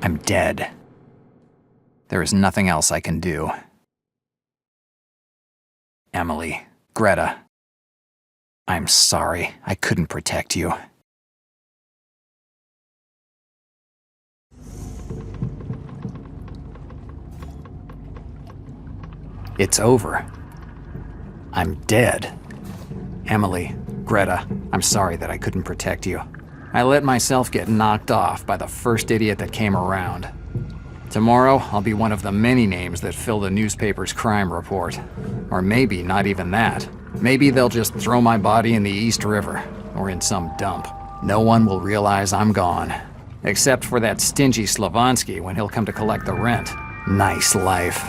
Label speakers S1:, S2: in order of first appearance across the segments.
S1: I'm dead. There is nothing else I can do. Emily, Greta, I'm sorry I couldn't protect you. It's over. I'm dead. Emily, Greta, I'm sorry that I couldn't protect you. I let myself get knocked off by the first idiot that came around. Tomorrow, I'll be one of the many names that fill the newspaper's crime report. Or maybe not even that. Maybe they'll just throw my body in the East River, or in some dump. No one will realize I'm gone. Except for that stingy Slavonsky when he'll come to collect the rent. Nice life.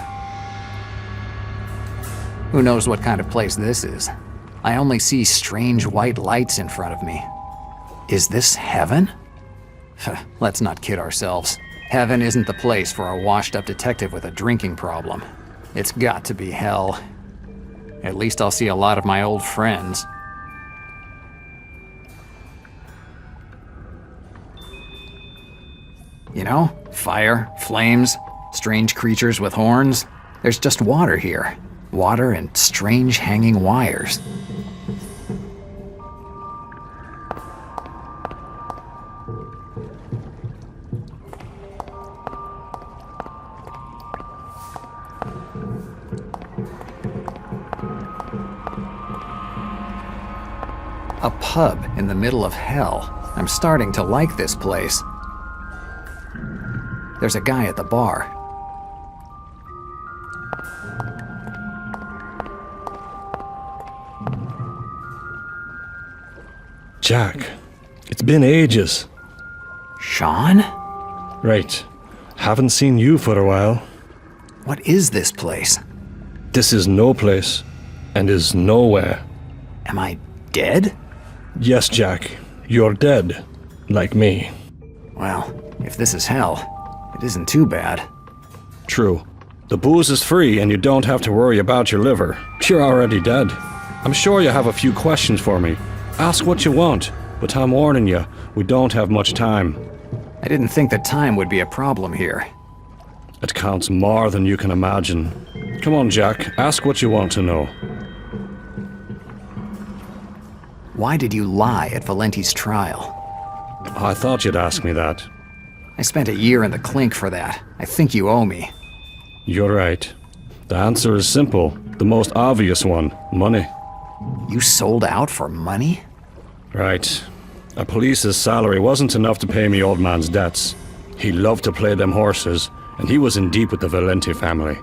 S1: Who knows what kind of place this is? I only see strange white lights in front of me. Is this heaven? Let's not kid ourselves. Heaven isn't the place for a washed-up detective with a drinking problem. It's got to be hell. At least I'll see a lot of my old friends. You know, fire, flames, strange creatures with horns. There's just water here. Water and strange hanging wires. A pub in the middle of hell. I'm starting to like this place. There's a guy at the bar.
S2: Jack, it's been ages.
S1: Sean?
S2: Right. Haven't seen you for a while.
S1: What is this place?
S2: This is no place, and is nowhere.
S1: Am I dead?
S2: Yes, Jack. You're dead. Like me.
S1: Well, if this is hell, it isn't too bad.
S2: True. The booze is free and you don't have to worry about your liver. You're already dead. I'm sure you have a few questions for me. Ask what you want, but I'm warning you, we don't have much time.
S1: I didn't think that time would be a problem here.
S2: It counts more than you can imagine. Come on, Jack. Ask what you want to know.
S1: Why did you lie at Valenti's trial?
S2: I thought you'd ask me that.
S1: I spent a year in the clink for that. I think you owe me.
S2: You're right. The answer is simple. The most obvious one. Money.
S1: You sold out for money?
S2: Right. A police's salary wasn't enough to pay me old man's debts. He loved to play them horses, and he was in deep with the Valenti family.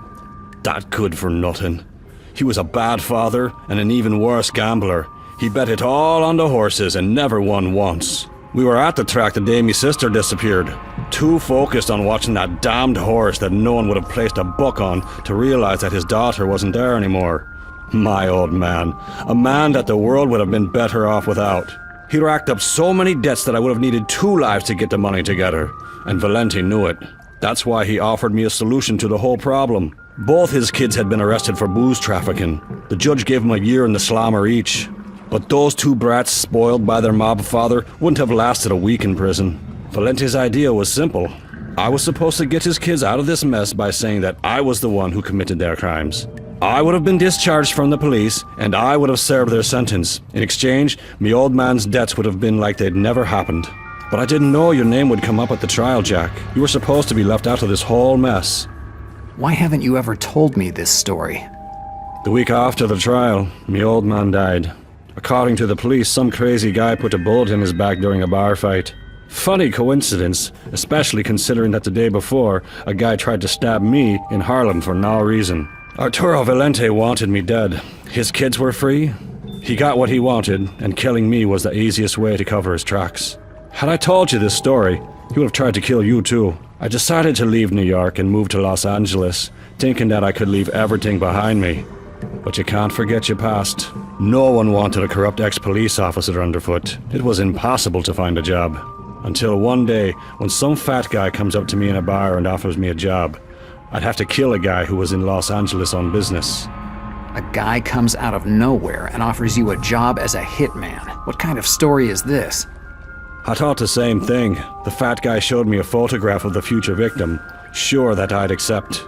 S2: That good for nothing. He was a bad father and an even worse gambler. He bet it all on the horses and never won once. We were at the track the day my sister disappeared. Too focused on watching that damned horse that no one would have placed a buck on to realize that his daughter wasn't there anymore. My old man. A man that the world would have been better off without. He racked up so many debts that I would have needed 2 lives to get the money together. And Valenti knew it. That's why he offered me a solution to the whole problem. Both his kids had been arrested for booze trafficking. The judge gave them a year in the slammer each. But those 2 brats, spoiled by their mob father, wouldn't have lasted a week in prison. Valenti's idea was simple. I was supposed to get his kids out of this mess by saying that I was the one who committed their crimes. I would have been discharged from the police, and I would have served their sentence. In exchange, me old man's debts would have been like they'd never happened. But I didn't know your name would come up at the trial, Jack. You were supposed to be left out of this whole mess.
S1: Why haven't you ever told me this story?
S2: The week after the trial, me old man died. According to the police, some crazy guy put a bullet in his back during a bar fight. Funny coincidence, especially considering that the day before, a guy tried to stab me in Harlem for no reason. Arturo Valente wanted me dead. His kids were free. He got what he wanted, and killing me was the easiest way to cover his tracks. Had I told you this story, he would have tried to kill you too. I decided to leave New York and move to Los Angeles, thinking that I could leave everything behind me. But you can't forget your past. No one wanted a corrupt ex-police officer underfoot. It was impossible to find a job. Until one day, when some fat guy comes up to me in a bar and offers me a job, I'd have to kill a guy who was in Los Angeles on business.
S1: A guy comes out of nowhere and offers you a job as a hitman. What kind of story is this?
S2: I thought the same thing. The fat guy showed me a photograph of the future victim, sure that I'd accept.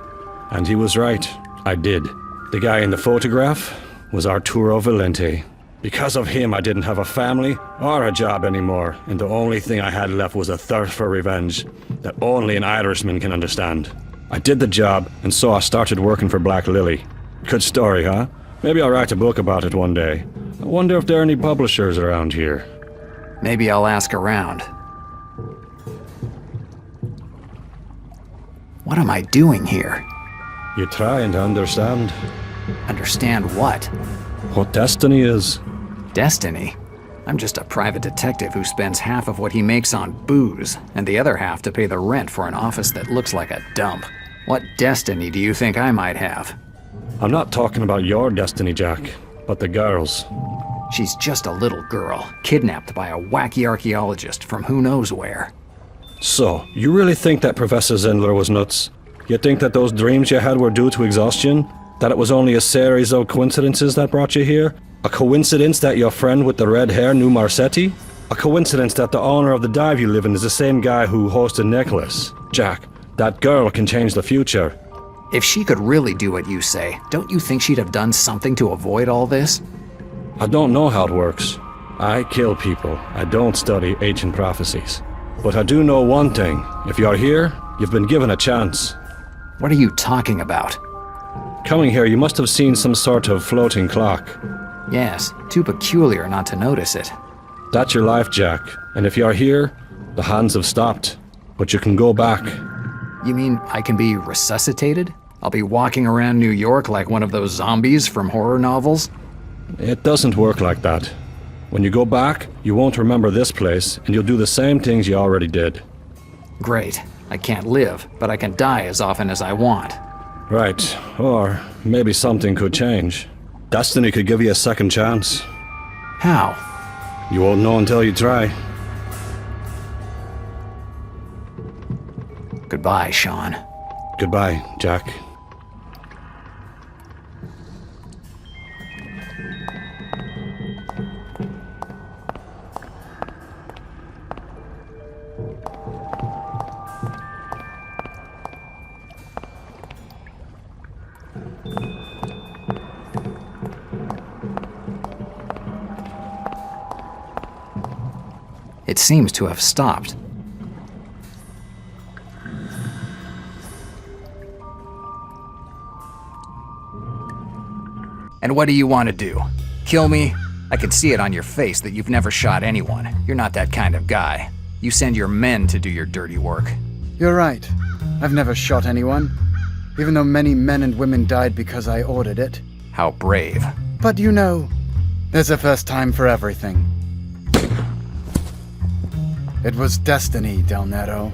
S2: And he was right. I did. The guy in the photograph was Arturo Valente. Because of him, I didn't have a family or a job anymore, and the only thing I had left was a thirst for revenge that only an Irishman can understand. I did the job, and so I started working for Black Lily. Good story, huh? Maybe I'll write a book about it one day. I wonder if there are any publishers around here.
S1: Maybe I'll ask around. What am I doing here?
S2: You're trying to understand
S1: Understand what?
S2: what destiny is.
S1: Destiny? I'm just a private detective who spends half of what he makes on booze, and the other half to pay the rent for an office that looks like a dump. What destiny do you think I might have?
S2: I'm not talking about your destiny, Jack, but the girl's.
S1: She's just a little girl, kidnapped by a wacky archaeologist from who knows where.
S2: So, you really think that Professor Zindler was nuts? You think that those dreams you had were due to exhaustion? That it was only a series of coincidences that brought you here? A coincidence that your friend with the red hair knew Marsetti? A coincidence that the owner of the dive you live in is the same guy who hosted Nicholas? Jack, that girl can change the future.
S1: If she could really do what you say, don't you think she'd have done something to avoid all this?
S2: I don't know how it works. I kill people. I don't study ancient prophecies. But I do know one thing. If you're here, you've been given a chance.
S1: What are you talking about?
S2: Coming here, you must have seen some sort of floating clock.
S1: Yes, too peculiar not to notice it.
S2: That's your life, Jack. And if you're here, the hands have stopped. But you can go back.
S1: You mean I can be resuscitated? I'll be walking around New York like one of those zombies from horror novels?
S2: It doesn't work like that. When you go back, you won't remember this place, and you'll do the same things you already did.
S1: Great. I can't live, but I can die as often as I want.
S2: Right. Or maybe something could change. Destiny could give you a second chance.
S1: How?
S2: You won't know until you try.
S1: Goodbye, Sean.
S2: Goodbye, Jack.
S1: It seems to have stopped. And what do you want to do? Kill me? I can see it on your face that you've never shot anyone. You're not that kind of guy. You send your men to do your dirty work.
S3: You're right. I've never shot anyone, even though many men and women died because I ordered it.
S1: How brave.
S3: But you know, there's a first time for everything. It was destiny, Del Nero.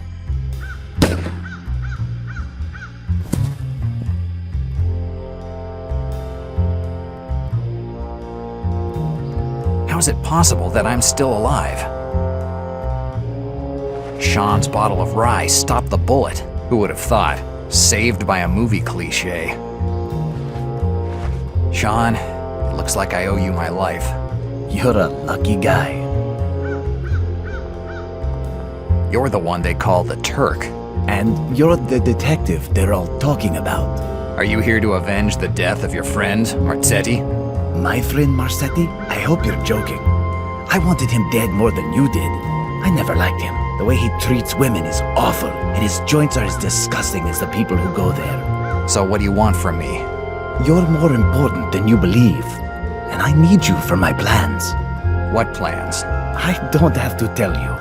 S1: How is it possible that I'm still alive? Sean's bottle of rye stopped the bullet. Who would have thought? Saved by a movie cliche. Sean, it looks like I owe you my life.
S4: You're a lucky guy.
S1: You're the one they call the Turk.
S4: And you're the detective they're all talking about.
S1: Are you here to avenge the death of your friend, Marzetti?
S4: My friend Marsetti? I hope you're joking. I wanted him dead more than you did. I never liked him. The way he treats women is awful, and his joints are as disgusting as the people who go there.
S1: So what do you want from me?
S4: You're more important than you believe, and I need you for my plans.
S1: What plans?
S4: I don't have to tell you.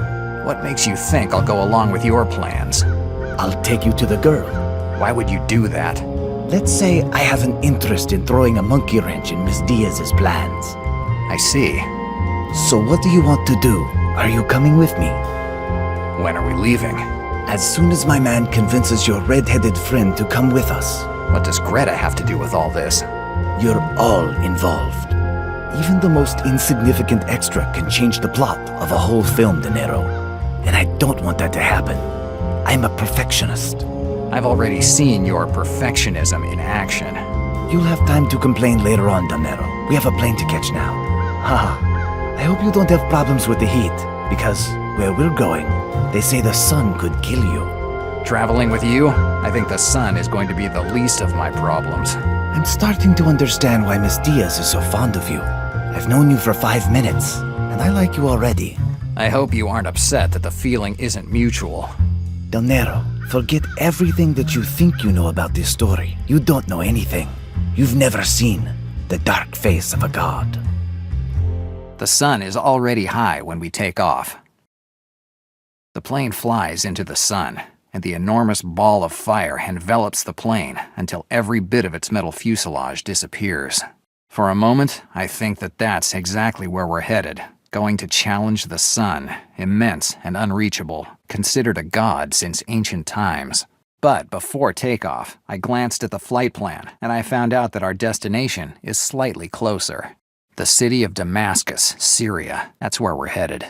S1: What makes you think I'll go along with your plans?
S4: I'll take you to the girl.
S1: Why would you do that?
S4: Let's say I have an interest in throwing a monkey wrench in Miss Diaz's plans.
S1: I see.
S4: So what do you want to do? Are you coming with me?
S1: When are we leaving?
S4: As soon as my man convinces your red-headed friend to come with us.
S1: What does Greta have to do with all this?
S4: You're all involved. Even the most insignificant extra can change the plot of a whole film, De Niro. And I don't want that to happen. I'm a perfectionist.
S1: I've already seen your perfectionism in action.
S4: You'll have time to complain later on, De Niro. We have a plane to catch now. Haha. I hope you don't have problems with the heat, because Where we're going, they say the sun could kill you.
S1: Traveling with you, I think the sun is going to be the least of my problems.
S4: I'm starting to understand why Miss Diaz is so fond of you. I've known you for 5 minutes, and I like you already.
S1: I hope you aren't upset that the feeling isn't mutual.
S4: Del Nero, forget everything that you think you know about this story. You don't know anything. You've never seen the dark face of a god.
S1: The sun is already high when we take off. The plane flies into the sun, and the enormous ball of fire envelops the plane until every bit of its metal fuselage disappears. For a moment, I think that that's exactly where we're headed, going to challenge the sun, immense and unreachable, considered a god since ancient times. But before takeoff, I glanced at the flight plan, and I found out that our destination is slightly closer. The city of Damascus, Syria, that's where we're headed.